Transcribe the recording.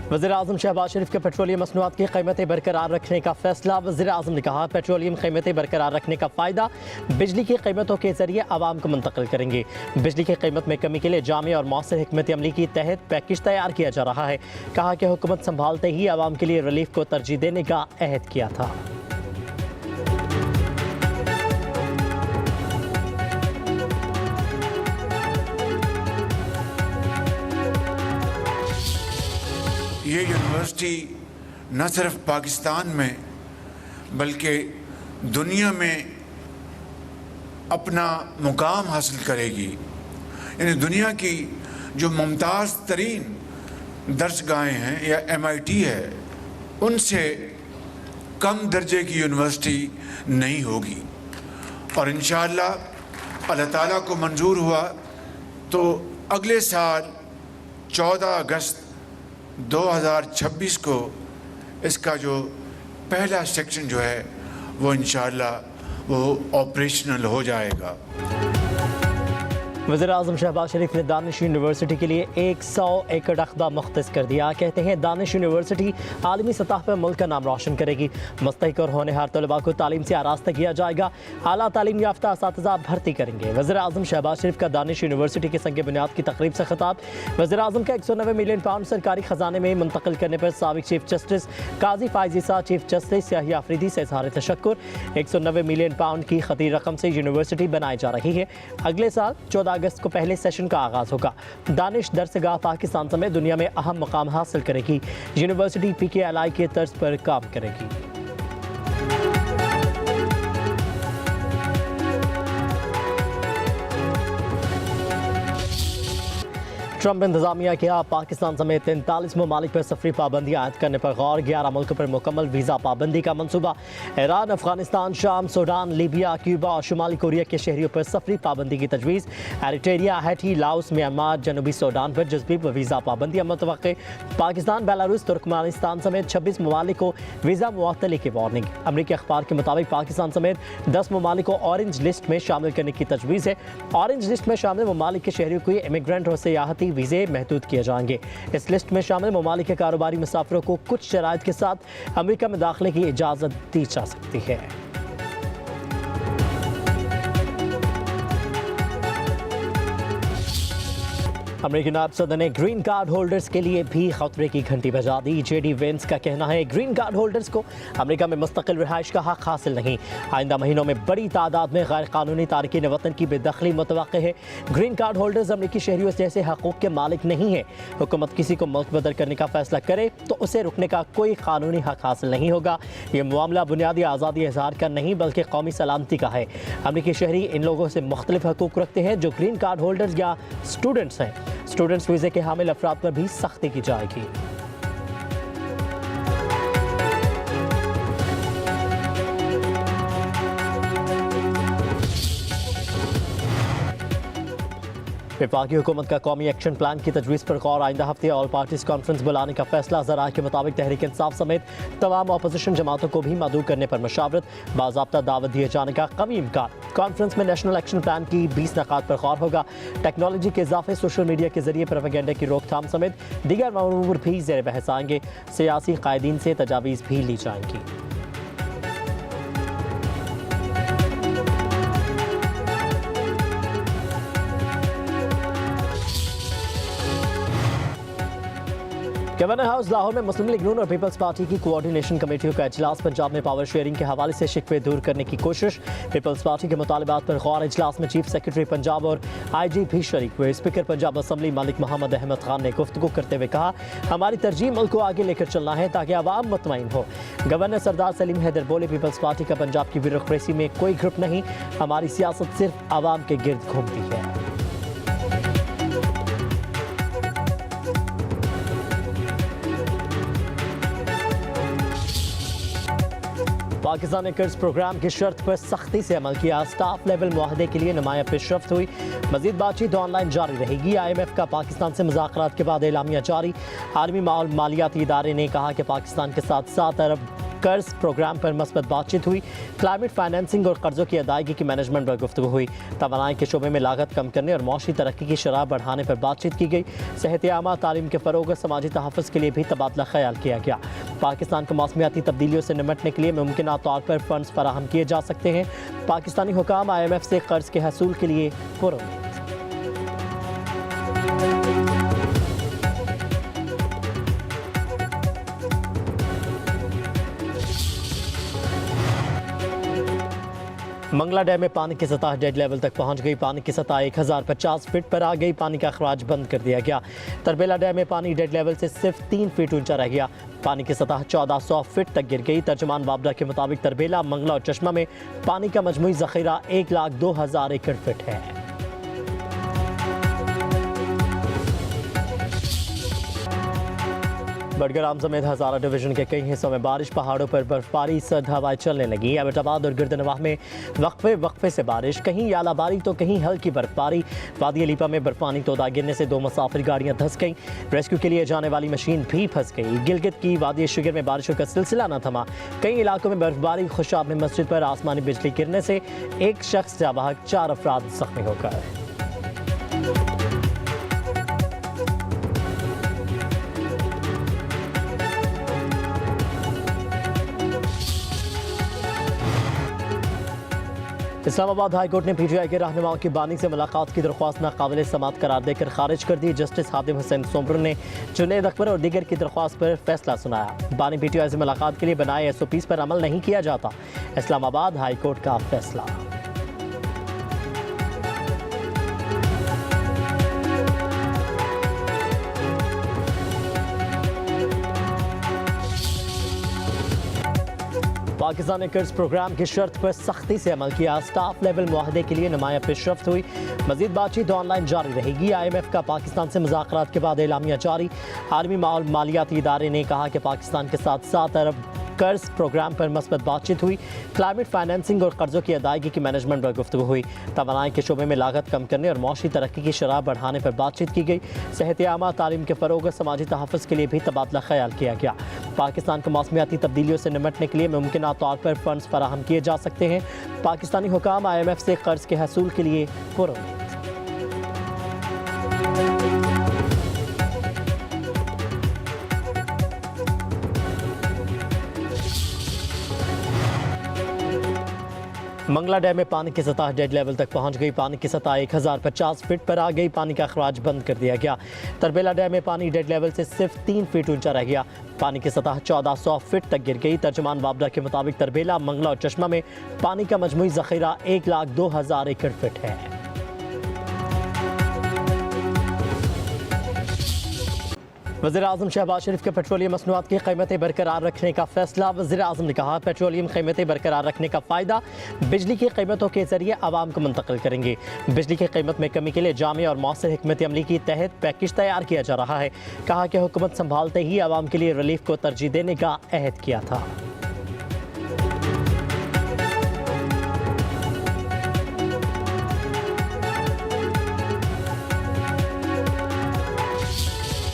वज़ीर-ए-आज़म शहबाज शरीफ के पेट्रोलियम मसनूआत की कीमतें बरकरार रखने का फैसला। वज़ीर-ए-आज़म ने कहा, पेट्रोलियम कीमतें बरकरार रखने का फ़ायदा बिजली की कीमतों के जरिए आवाम को मुंतकिल करेंगे। बिजली की कीमत में कमी के लिए जामे और मौसर हिकमत अमली के तहत पैकेज तैयार किया जा रहा है। कहा कि हुकूमत संभालते ही आवाम के लिए रिलीफ को तरजीह देने का अहद किया था। ये यूनिवर्सिटी न सिर्फ पाकिस्तान में बल्कि दुनिया में अपना मुकाम हासिल करेगी। यानी दुनिया की जो मुमताज़ तरीन दर्सगाहें हैं या MIT है, उनसे कम दर्जे की यूनिवर्सिटी नहीं होगी। और इंशाअल्लाह अल्लाह ताला को मंजूर हुआ तो अगले साल 14 अगस्त 2026 को इसका जो पहला सेक्शन जो है वो इंशाअल्लाह वो ऑपरेशनल हो जाएगा। वज़ीर-ए-आज़म शहबाज शरीफ ने दानिश यूनिवर्सिटी के लिए 100 एकड़ रकबा मुख्तस कर दिया। कहते हैं, दानिश यूनिवर्सिटी आलमी सतह पर मुल्क का नाम रोशन करेगी। मुस्तहिक और होनहार तलबा को तालीम से आरास्ता किया जाएगा। आला तालीम याफ्ता असातिज़ा भर्ती करेंगे। वज़ीर-ए-आज़म शहबाज शरीफ का दानिश यूनिवर्सिटी के संग बुनियाद की तकरीब से खिताब। वज़ीर-ए-आज़म का 190 मिलियन पाउंड सरकारी खजाने में मुंतकिल करने पर साबिक चीफ जस्टिस काजी फायज़ ईसा, चीफ जस्टिस याहिया अफरीदी से इज़हार तशक्कुर। 190 मिलियन पाउंड की खती रकम से यूनिवर्सिटी बनाई जा रही है। अगले साल 14 अगस्त को पहले सेशन का आगाज होगा। दानिश दरसगाह पाकिस्तान समेत दुनिया में अहम मकाम हासिल करेगी। यूनिवर्सिटी PKLI के तर्ज पर काम करेगी। ट्रंप इंतजामिया के पाकिस्तान समेत 43 ममालिक पर सफरी पाबंदी आयद करने पर गौर। 11 मुल्कों पर मुकम्मल वीज़ा पाबंदी का मनसूबा। ईरान, अफगानिस्तान, शाम, सूडान, लीबिया, क्यूबा और शुमाली कोरिया के शहरियों पर सफरी पाबंदी की तजवीज़। एरिट्रिया, हैटी, लाओस, म्यांमार, जनूबी सूडान पर जज्बी व वीज़ा पाबंदियाँ मुतवक्के। पाकिस्तान, बेलारूस, तुर्कमेनिस्तान समेत 26 ममालिक को वीज़ा मुअत्तली की वार्निंग। अमरीकी अखबार के मुताबिक पाकिस्तान समेत 10 ममालिक को ऑरेंज लिस्ट में शामिल करने की तजवीज़ है। ऑरेंज लिस्ट में शामिल ममालिक के शहरियों को इमिग्रेंट और सियाहती वीज़े महदूद किए जाएंगे। इस लिस्ट में शामिल ममालिक के कारोबारी मुसाफिरों को कुछ शराइत के साथ अमेरिका में दाखिले की इजाज़त दी जा सकती है। अमेरिकी नायब सदर ने ग्रीन कार्ड होल्डर्स के लिए भी खतरे की घंटी बजा दी। JD वेंस का कहना है, ग्रीन कार्ड होल्डर्स को अमेरिका में मुस्तकिल रिहाइश का हक हासिल नहीं। आइंदा महीनों में बड़ी तादाद में गैर कानूनी तारकीन वतन की बेदखली मुतवक्के है। ग्रीन कार्ड होल्डर्स अमेरिकी शहरियों जैसे हकूक़ के मालिक नहीं है। हुकूमत किसी को मुल्क बदल करने का फैसला करे तो उसे रुकने का कोई कानूनी हक हासिल नहीं होगा। ये मामला बुनियादी आज़ादी इज़हार का नहीं बल्कि कौमी सलामती का है। अमेरिकी शहरी इन लोगों से मुख्तलिफ हकूक़ रखते हैं जो ग्रीन कार्ड होल्डर्स या स्टूडेंट्स हैं। स्टूडेंट्स वीज़े के हामिल अफराद पर भी सख्ती की जाएगी। वफाकी हुकूमत का कौमी एक्शन प्लान की तजवीज़ पर गौर। आइंदा हफ्ते ऑल पार्टीज कॉन्फ्रेंस बुलाने का फैसला। ज़राए के मुताबिक तहरीक इंसाफ समेत तमाम अपोजिशन जमातों को भी मदऊ करने पर मशावरत। बाज़ाब्ता दावत दिए जाने का कवी इम्कान। कॉन्फ्रेंस में नेशनल एक्शन प्लान की 20 नकात पर गौर होगा। टेक्नोलॉजी के इजाफे, सोशल मीडिया के जरिए प्रोपेगेंडा की रोकथाम समेत दीगर अमूर भी ज़ेर बहस आएंगे। सियासी कायदीन से तजावीज़ भी ली जाएंगी। गवर्नर हाउस लाहौर में मुस्लिम लीग नून और पीपल्स पार्टी की कोऑर्डिनेशन कमेटियों का इजलास। पंजाब में पावर शेयरिंग के हवाले से शिकवे दूर करने की कोशिश। पीपल्स पार्टी के मुतालिबात पर गौर। इजलास में चीफ सेक्रेटरी पंजाब और IG भी शरीक हुए। स्पीकर पंजाब असम्बली मलिक मोहम्मद अहमद खान ने गुफ्तगू करते हुए कहा, हमारी तरजीह मुल्क को आगे लेकर चलना है ताकि आवाम मुतमईन हो। गवर्नर सरदार सलीम हैदर बोले, पीपल्स पार्टी का पंजाब की ब्यूरोक्रेसी में कोई ग्रुप नहीं, हमारी सियासत सिर्फ आवाम के गिर्द घूमती है। पाकिस्तान ने कर्ज प्रोग्राम की शर्त पर सख्ती से अमल किया। स्टाफ लेवल मुआहदे के लिए नुमाया पेशरफ्त हुई। मजीद बातचीत ऑनलाइन जारी रहेगी। IMF का पाकिस्तान से मुज़ाकरात के बाद एलामिया जारी। आलमी मालियाती इदारे ने कहा कि पाकिस्तान के साथ 7 अरब कर्ज प्रोग्राम पर मस्बत बातचीत हुई। क्लाइमेट फाइनेंसिंग और कर्जों की अदायगी की मैनेजमेंट पर गुफ्तगू हुई। तवानाई के शोबे में लागत कम करने और मौशी तरक्की की शरह बढ़ाने पर बातचीत की गई। सेहत आमा, तालीम के फ़रोग और समाजी तहफ़्फ़ुज़ के लिए भी तबादला ख्याल किया गया। पाकिस्तान को मौसमियाती तब्दीलियों से निमटने के लिए मुमकिन तौर पर फंड्स फराहम किए जा सकते हैं। पाकिस्तानी हुकाम IMF से कर्ज के हसूल के लिए पुरुम्मीद। मंगला डैम में पानी की सतह डेड लेवल तक पहुंच गई। पानी की सतह 1050 फीट पर आ गई। पानी का अखराज बंद कर दिया गया। तरबेला डैम में पानी डेड लेवल से सिर्फ 3 फीट ऊंचा रह गया। पानी की सतह 1400 फीट तक गिर गई। तर्जुमान वाबरा के मुताबिक तरबेला, मंगला और चश्मा में पानी का मजमूई ज़ख़ीरा 1,02,000 एकड़ फीट है। बडगाम समेत हज़ारा डिवीजन के कई हिस्सों में बारिश, पहाड़ों पर बर्फबारी, सर्द हवाएं चलने लगी। एबटाबाद और गिरदनवाह में वक्फे से बारिश, कहीं आलाबारी तो कहीं हल्की बर्फबारी। वादी अलीपा में बर्फानी तोदा गिरने से 2 मुसाफिर गाड़ियां धंस गईं। रेस्क्यू के लिए जाने वाली मशीन भी फंस गई। गिलगित की वादी शुगर में बारिशों का सिलसिला न थमा। कई इलाकों में बर्फबारी। खुशाब में मस्जिद पर आसमानी बिजली गिरने से एक शख्स जाबाहक, 4 अफराद जख्मी हो गए। इस्लामाबाद हाई कोर्ट ने PTI के रहनुमाओं की बानी से मुलाकात की दरख्वास्त नाकाबिल समाअत करार देकर खारिज कर दी। जस्टिस हातिम हुसैन सोमर ने जुनैद अकबर और दीगर की दरख्वास्त पर फैसला सुनाया। बानी PTI से मुलाकात के लिए बनाए SOPs पर अमल नहीं किया जाता। इस्लामाबाद हाई कोर्ट का फैसला। पाकिस्तान ने कर्ज प्रोग्राम की शर्त पर सख्ती से अमल किया। स्टाफ लेवल मुआहदे के लिए नुमाया पेशरफ्त हुई। मजीद बातचीत ऑनलाइन जारी रहेगी। IMF का पाकिस्तान से मुज़ाकरात के बाद एलामिया जारी। आलमी मालियाती इदारे ने कहा कि पाकिस्तान के साथ 7 अरब कर्ज प्रोग्राम पर मस्बत बातचीत हुई। क्लाइमेट फाइनेंसिंग और कर्जों की अदायगी की मैनेजमेंट पर गुफ्तगू हुई। तवानाई के शोबे में लागत कम करने और मौशी तरक्की की शरह बढ़ाने पर बातचीत की गई। सेहत आमा, तालीम के फ़रोग और समाजी तहफ़्फ़ुज़ के लिए भी तबादला ख्याल किया गया। पाकिस्तान को मौसमियाती तब्दीलियों से निमटने के लिए मुमकिन तौर पर फंड्स फराहम किए जा सकते हैं। पाकिस्तानी हुकाम IMF से कर्ज के हसूल के लिए पुरुम्मीद। मंगला डैम में पानी की सतह डेड लेवल तक पहुंच गई। पानी की सतह 1050 फीट पर आ गई। पानी का अखराज बंद कर दिया गया। तरबेला डैम में पानी डेड लेवल से सिर्फ 3 फीट ऊंचा रह गया। पानी की सतह 1400 फीट तक गिर गई। तर्जुमान वाबरा के मुताबिक तरबेला, मंगला और चश्मा में पानी का मजमूई ज़ख़ीरा 1,02,000 एकड़ फीट है। वज़ीर-ए-आज़म शहबाज शरीफ के पेट्रोलियम मसनूआत की कीमतें बरकरार रखने का फैसला। वज़ीर-ए-आज़म ने कहा, पेट्रोलियम कीमतें बरकरार रखने का फ़ायदा बिजली की कीमतों के जरिए आवाम को मुंतकिल करेंगे। बिजली की कीमत में कमी के लिए जामी और मौसर हिकमत अमली के तहत पैकेज तैयार किया जा रहा है। कहा कि हुकूमत संभालते ही आवाम के लिए रिलीफ को तरजीह देने का अहद किया था।